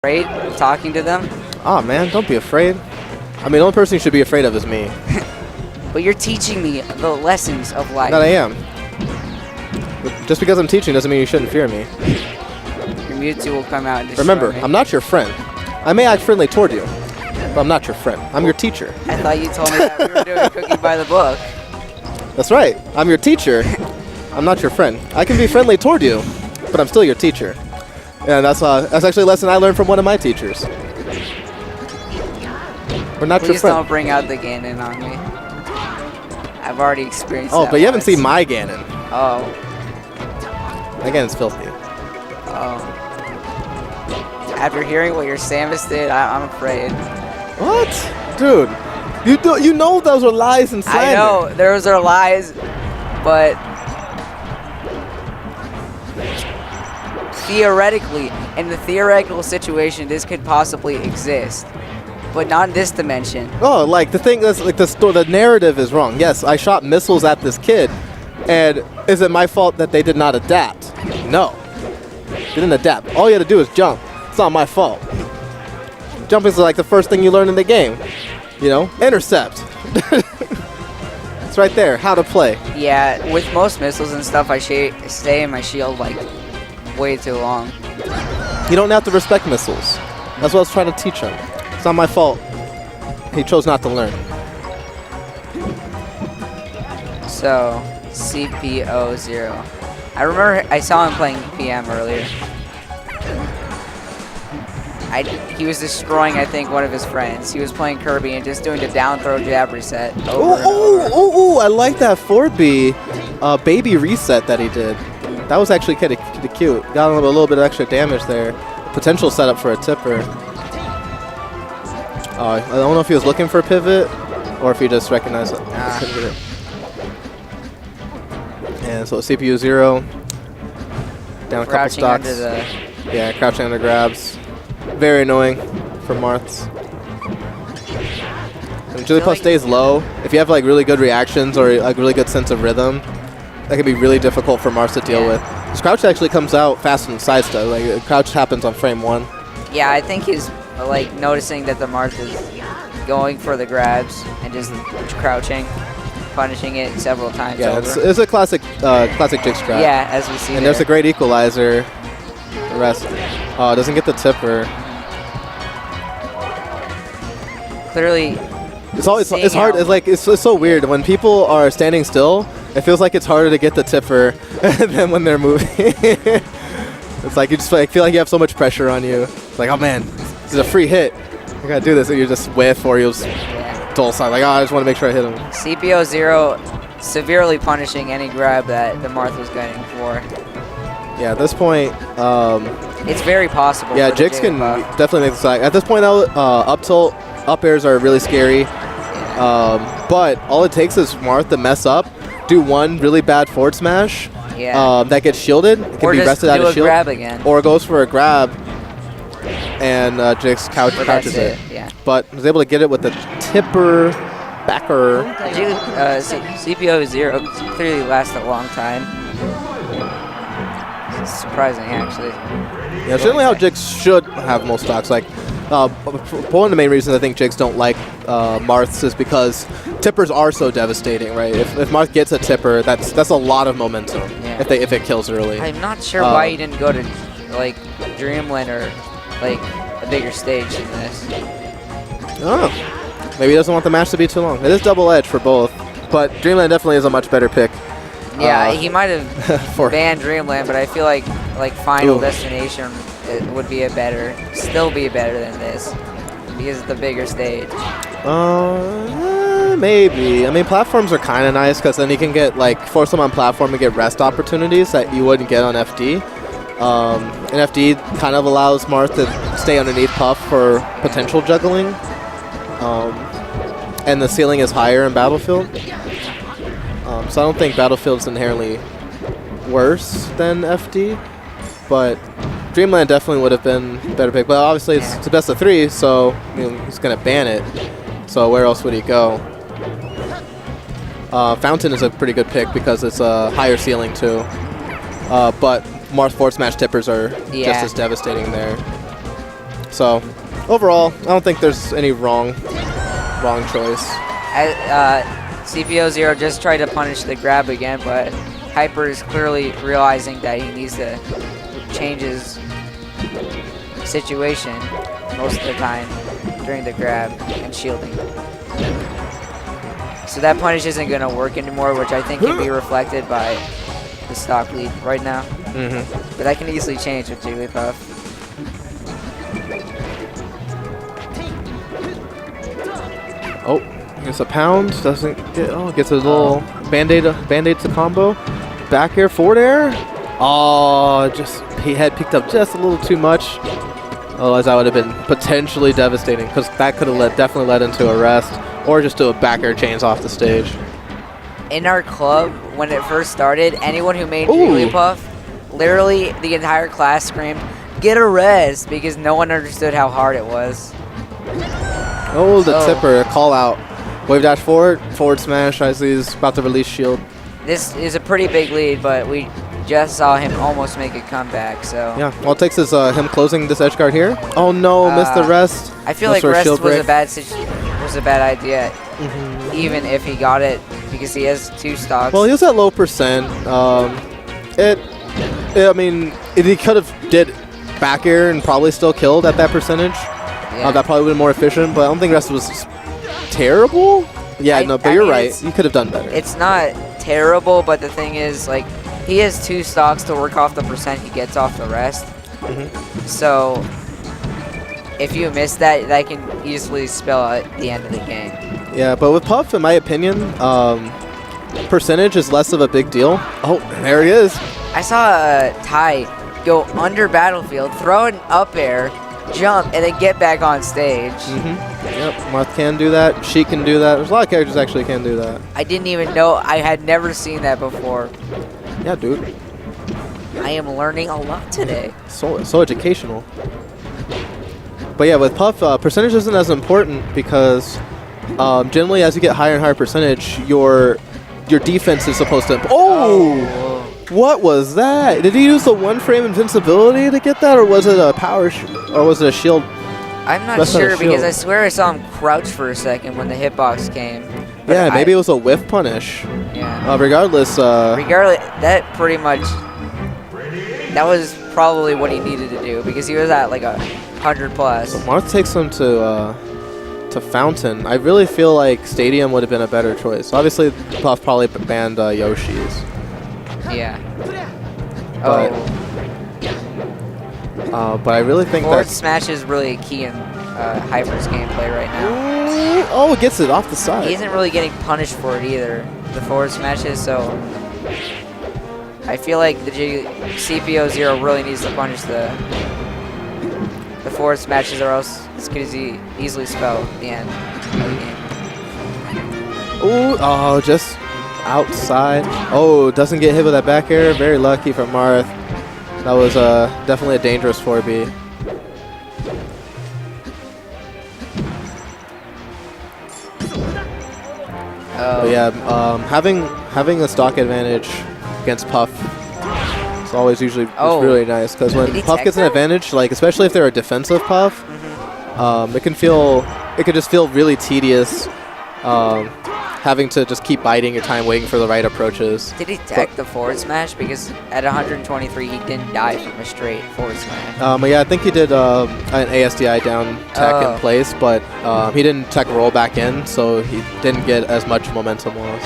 afraid of talking to them? Oh man, don't be afraid. I mean, the only person you should be afraid of is me. But you're teaching me the lessons of life. That I am. But just because I'm teaching doesn't mean you shouldn't fear me. Your Mewtwo will come out and destroy Remember, me. I'm not your friend. I may act friendly toward you, but I'm not your friend. I'm your teacher. I thought you told me that we were doing cooking by the book. That's right. I'm your teacher. I'm not your friend. I can be friendly toward you, but I'm still your teacher. And that's actually a lesson I learned from one of my teachers. We're not your Please friend. don't bring out the Ganon on me. I've already experienced that. Oh, but you haven't once. seen my Ganon. Oh. My Ganon's filthy. Oh. After hearing what your Samus did, I'm afraid. What? Dude, you know those are lies and slander. I know, those are lies, but theoretically, in the theoretical situation, this could possibly exist. But not in this dimension. Oh, like the thing that's like the narrative is wrong. Yes, I shot missiles at this kid, and is it my fault that they did not adapt? No, they didn't adapt. All you had to do is jump. It's not my fault. Jumping is like the first thing you learn in the game. You know, intercept. It's right there. How to play. Yeah, with most missiles and stuff, I stay in my shield like way too long. You don't have to respect missiles. That's what I was trying to teach him. It's not my fault. He chose not to learn. So, CPU0. I remember I saw him playing PM earlier. He was destroying, I think, one of his friends. He was playing Kirby and just doing the down throw jab reset over and over. Ooh, I like that 4B baby reset that he did. That was actually kind of cute. Got a little bit of extra damage there. Potential setup for a tipper. I don't know if he was looking for a pivot or if he just recognized it. And so CPU0 down a couple Crouching stocks. under the... Yeah, crouching under grabs. Very annoying for Marths. When Jigglypuff like stays low, if you have like really good reactions or like really good sense of rhythm, that can be really difficult for Marth to deal with. This crouch actually comes out faster than side step. Like crouch happens on frame 1. Yeah, I think he's like noticing that the Marth is going for the grabs and just crouching, punishing it several times Yeah, over. it's a classic Jig strat. Yeah, as we see And there. there's a great equalizer. The rest doesn't get the tipper. Clearly, It's hard. It's so weird when people are standing still. It feels like it's harder to get the tipper than when they're moving. It's like you just feel like you have so much pressure on you. It's like, oh man, this is a free hit. I gotta do this, and you just whiff or you'll dull side. Like, oh, I just want to make sure I hit him. CPU0 severely punishing any grab that the Marth was going for. Yeah, at this point, it's very possible. yeah, for the Jigs can Jigglypuff. definitely make the side. At this point, up tilt, up airs are really scary. But all it takes is Marth to mess up, do one really bad forward smash. Yeah. That gets shielded. It can Or be just rested out do of a shield. grab again. Or goes for a grab, and Jigs crouches it. Yeah. But was able to get it with the tipper backer. CPU0 clearly lasts a long time. It's surprising, actually. Yeah, generally how Jigs should have most stocks. Like, one of the main reasons I think Jigs don't like Marths is because tippers are so devastating, right? If Marth gets a tipper, that's a lot of momentum. Yeah. If it kills early. I'm not sure why he didn't go to like Dreamland or like a bigger stage than this. Oh, maybe he doesn't want the match to be too long. It is double edged for both, but Dreamland definitely is a much better pick. Yeah, he might have banned Dreamland, but I feel like Final Destination would be still be better than this because it's the bigger stage. Maybe. I mean, platforms are kind of nice because then you can get force them on platform and get rest opportunities that you wouldn't get on FD. And FD kind of allows Marth to stay underneath Puff for potential juggling. And the ceiling is higher in Battlefield. So I don't think Battlefield's inherently worse than FD, but Dreamland definitely would have been a better pick. But obviously it's the best of 3, so he's going to ban it. So where else would he go? Fountain is a pretty good pick because it's a higher ceiling too. But Marth forward smash tippers are just as devastating there. So overall, I don't think there's any wrong choice. CPU0 just tried to punish the grab again, but Hyper is clearly realizing that he needs to change his situation most of the time during the grab and shielding. So that punish isn't going to work anymore, which I think can be reflected by the stock lead right now. But that can easily change with Jigglypuff. Oh, gets a pound, doesn't get, gets a little band-aid to combo. Back air, forward air. Oh, he had picked up just a little too much. Otherwise, that would have been potentially devastating because that could have definitely led into a rest or just to a back air chains off the stage. In our club, when it first started, anyone who made Jigglypuff, literally the entire class screamed, "Get a res," because no one understood how hard it was. Oh, the tipper, call out. Wave dash forward smash as he's about to release shield. This is a pretty big lead, but we just saw him almost make a comeback, so. Yeah, all it takes is him closing this edge guard here. Oh no, missed the rest. I feel like rest was a bad idea, even if he got it, because he has 2 stocks. Well, he was at low percent. I mean, he could have did back air and probably still killed at that percentage. Yeah. That probably would have been more efficient, but I don't think rest was terrible. Yeah, but you're right. You could have done better. It's not terrible, but the thing is, like, he has 2 stocks to work off the percent he gets off the rest. So if you miss that, that can easily spell at the end of the game. Yeah, but with Puff, in my opinion, percentage is less of a big deal. Oh, there he is. I saw Ty go under battlefield, throw an up air, jump, and then get back on stage. Yep, Marth can do that. She can do that. There's a lot of characters that actually can do that. I didn't even know. I had never seen that before. Yeah, dude. I am learning a lot today. So educational. But yeah, with Puff, percentage isn't as important because generally as you get higher and higher percentage, your defense is supposed to... Oh! What was that? Did he use the 1-frame invincibility to get that, or was it a power or was it a shield? I'm not sure because I swear I saw him crouch for a second when the hitbox came. Yeah, maybe it was a whiff punish. Yeah. Regardless, that pretty much, that was probably what he needed to do because he was at like 100 plus. So Marth takes him to Fountain. I really feel like Stadium would have been a better choice. Obviously, Puff probably banned Yoshi's. Yeah. But I really think forward smash is really key in Hyper's gameplay right now. Oh, it gets it off the side. He isn't really getting punished for it either, the forward smashes, so I feel like the CPU0 really needs to punish the forward smashes, or else this could easily spell the end of the game. Ooh, oh, just outside. Oh, doesn't get hit with that back air. Very lucky from Marth. That was definitely a dangerous 4B. But yeah, having a stock advantage against Puff is always usually really nice, because when Puff gets an advantage, like especially if they're a defensive Puff, it can just feel really tedious. Having to just keep biding your time, waiting for the right approaches. Did he tech the forward smash? Because at 123, he didn't die from a straight forward smash. Yeah, I think he did an ASDI down tech in place, but he didn't tech roll back in, so he didn't get as much momentum loss.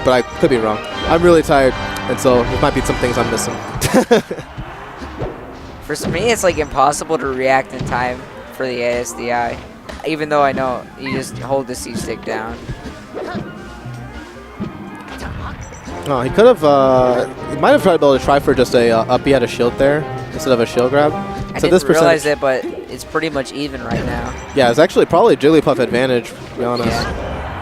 But I could be wrong. I'm really tired, and so there might be some things I'm missing. For me, it's like impossible to react in time for the ASDI, even though I know you just hold the C-stick down. No, he could have. He might have tried to be able to try for just a up. He had a shield there instead of a shield grab. I didn't realize it, but it's pretty much even right now. Yeah, it's actually probably Jigglypuff advantage, to be honest.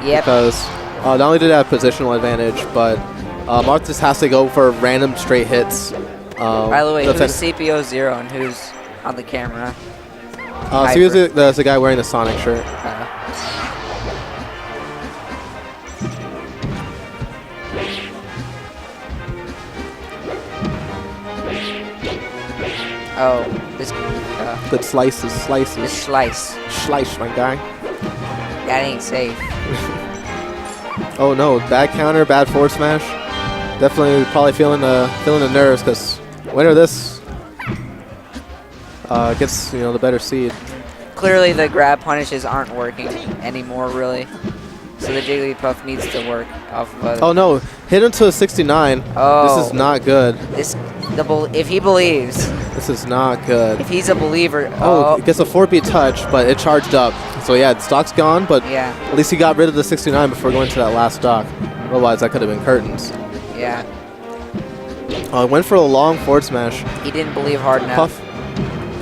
Yeah. Because not only did it have positional advantage, but Marth just has to go for random straight hits. By the way, who's CPU0 and who's on the camera? So there's the guy wearing the Sonic shirt. Oh, this. Good slices, The slices. slice. Slice, my guy. That ain't safe. Oh no, bad counter, bad forward smash. Definitely probably feeling the nerves because winner of this gets the better seed. Clearly the grab punishes aren't working anymore, really. So the Jigglypuff needs to work off of other. Oh no, hit into a 69. Oh. This is not good. If he believes, This is not good. if he's a believer. Oh, it gets a 4-beat touch, but it charged up. So yeah, the stock's gone, but Yeah. at least he got rid of the 69 before going to that last stock. Otherwise, that could have been curtains. Yeah. Went for a long forward smash. He didn't believe hard enough.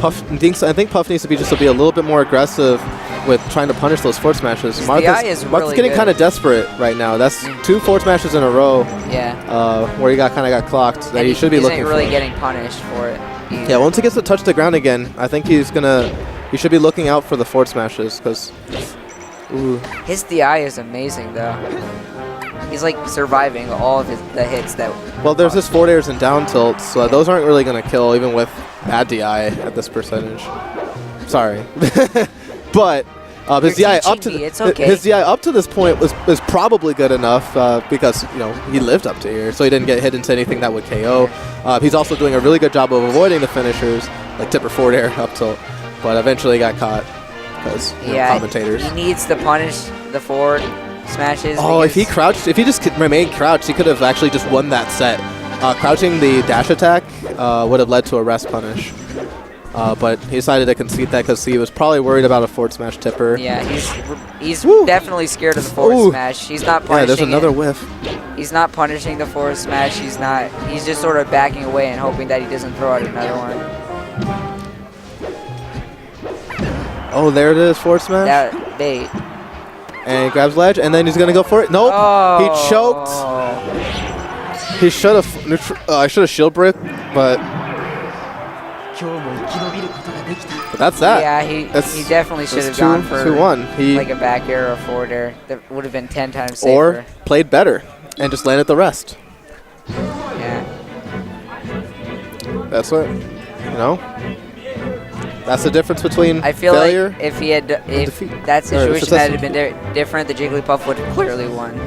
I think Puff needs to be a little bit more aggressive with trying to punish those forward smashes. Marth's Marth's getting kind of desperate right now. That's 2 forward smashes in a row. Yeah. Where he kind of got clocked. That he should be looking for. He's really getting punished for it. Either. Yeah, once he gets to touch the ground again, I think he should be looking out for the forward smashes because. His DI is amazing though. He's like surviving all of the hits that. Well, there's this forward airs and down tilts, so those aren't really going to kill even with bad DI at this percentage. Sorry, but his DI up to his DI up to this point was probably good enough because he lived up to here, so he didn't get hit into anything that would KO. He's also doing a really good job of avoiding the finishers like tipper forward air up tilt, but eventually got caught because commentators. He needs to punish the forward smashes. Oh, if he just remained crouched, he could have actually just won that set. Crouching the dash attack would have led to a rest punish. But he decided to concede that because he was probably worried about a forward smash tipper. Yeah, he's definitely scared of the forward smash. He's not punishing. Yeah, there's another whiff. He's not punishing the forward smash. He's just sort of backing away and hoping that he doesn't throw out another one. Oh, there it is, forward smash. That bait. And he grabs ledge, and then he's gonna go for it. Nope, he choked. He should have. I should have shield brick, but that's that. Yeah, he definitely should have gone for 2-1. like a back air or a forward air. That would have been 10 times safer. Or played better and just landed the rest. Yeah. That's what That's the difference between I feel failure like if that situation had been different, the Jigglypuff would have clearly won.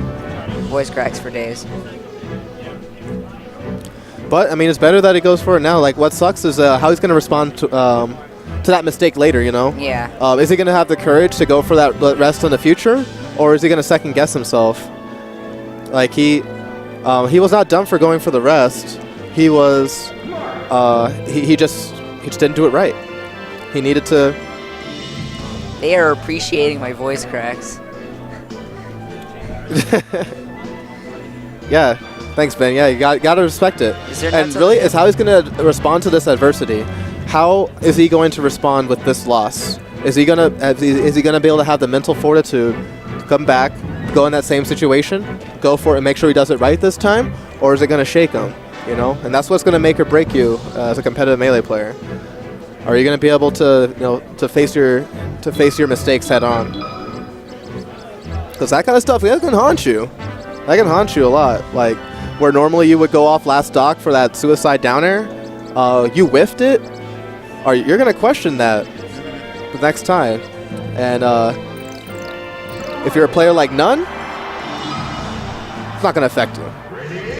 Voice cracks for days. But I mean, it's better that he goes for it now. Like, what sucks is how he's going to respond to that mistake later. Yeah. Is he going to have the courage to go for that rest in the future, or is he going to second guess himself? Like he was not dumb for going for the rest. He was he just didn't do it right. He needed to. They are appreciating my voice cracks. Yeah. Thanks, Ben. Yeah, you got to respect it. And really, is how he's going to respond to this adversity. How is he going to respond with this loss? Is he gonna be able to have the mental fortitude to come back, go in that same situation, go for it, and make sure he does it right this time, or is it going to shake him? And that's what's going to make or break you as a competitive Melee player. Are you going to be able to to face your mistakes head on? Because that kind of stuff that can haunt you. That can haunt you a lot. Like, where normally you would go off last stock for that suicide down air, you whiffed it, or you're going to question that the next time. And if you're a player like None, it's not going to affect you.